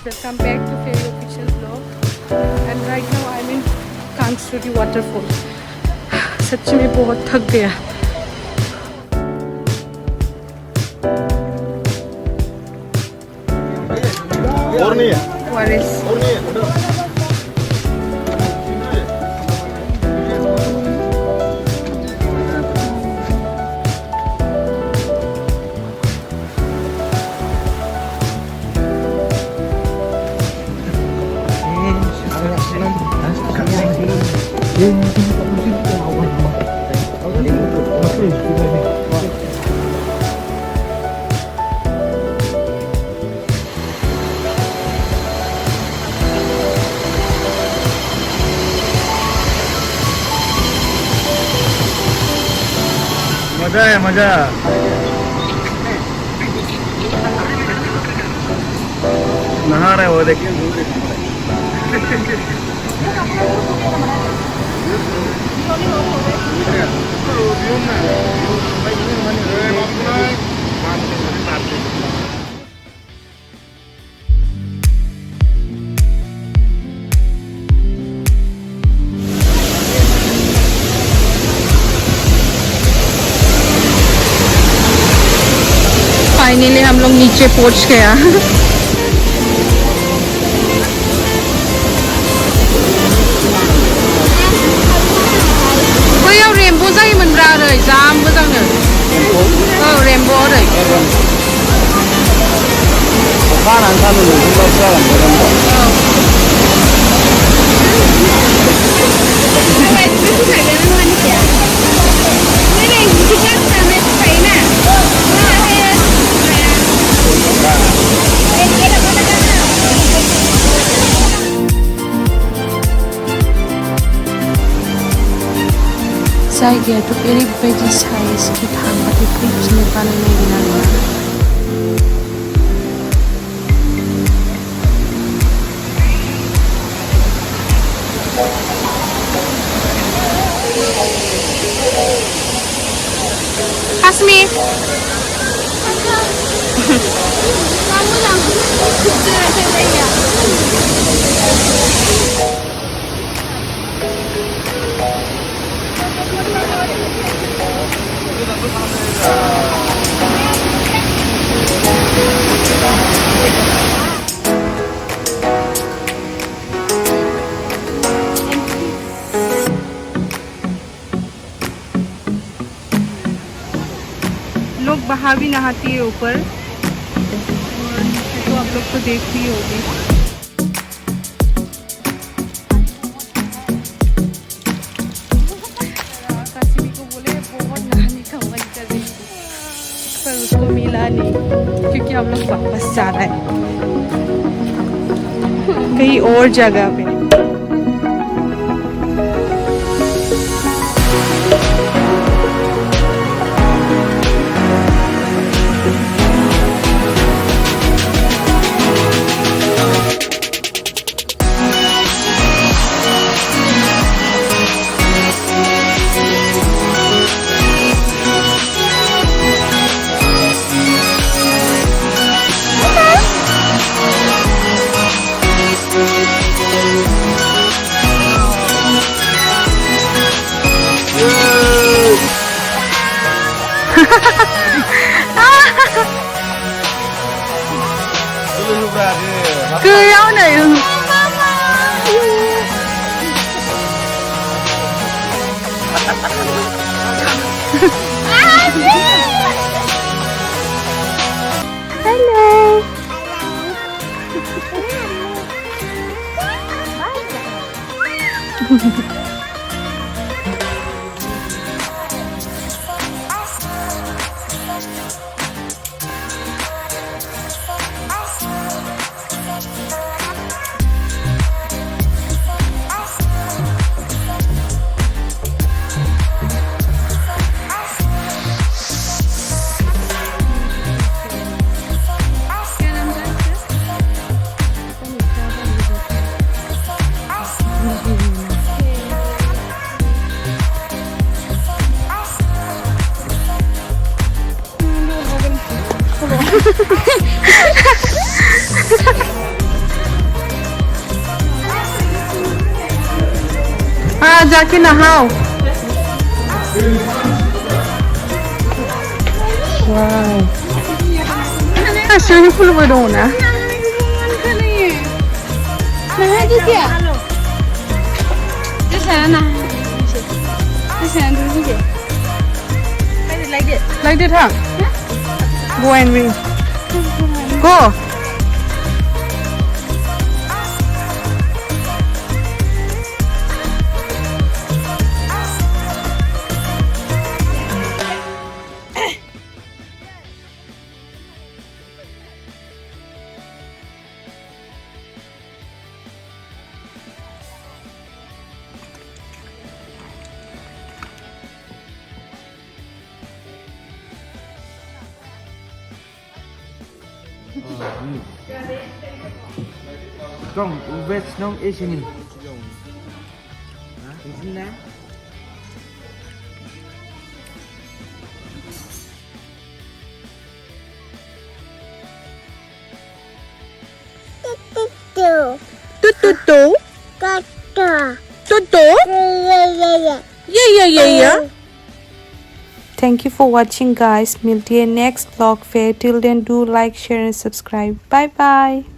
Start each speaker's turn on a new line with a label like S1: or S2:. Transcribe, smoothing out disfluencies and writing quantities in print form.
S1: Welcome back to Fairy Official Vlog. And right now I'm in Krang waterfall. सच्ची में बहुत थक गया.
S2: और नहीं है.
S1: What is?
S2: और नहीं है. मजा है मजा. नहा रहे वो देखिए.
S1: फाइनली हम लोग नीचे पहुंच गया. बैयाव रेनबो जायोमोनब्रा ओरै जा मोजांनो. औ रेनबो ओरै.
S2: अखा हानानै सान्दुं दुंब्लासो जागोन.
S1: जायगायाथ' ओरैबायदि साइज कि थांबाथाय फैफिननो बानाय नागिरो आरोना. Hasmi. लोग बाहर भी नहाती है ऊपर, और तो आप लोग तो देख ही होगी. कासिमी को बोले बहुत नहाने का मन कर रही थी, पर उसको मिला नहीं क्योंकि हम लोग वापस जा रहे हैं कहीं और जगह पे. Kêu này. Hello. जाके नहाओ वाओ स्विमिंग पूल में दो ना नहाएगी क्या like it huh go and win go
S2: Krang veg nong Asian.
S1: Yeah. Thank you for watching guys. Meet you next vlog. Till then do like, share and subscribe. Bye bye.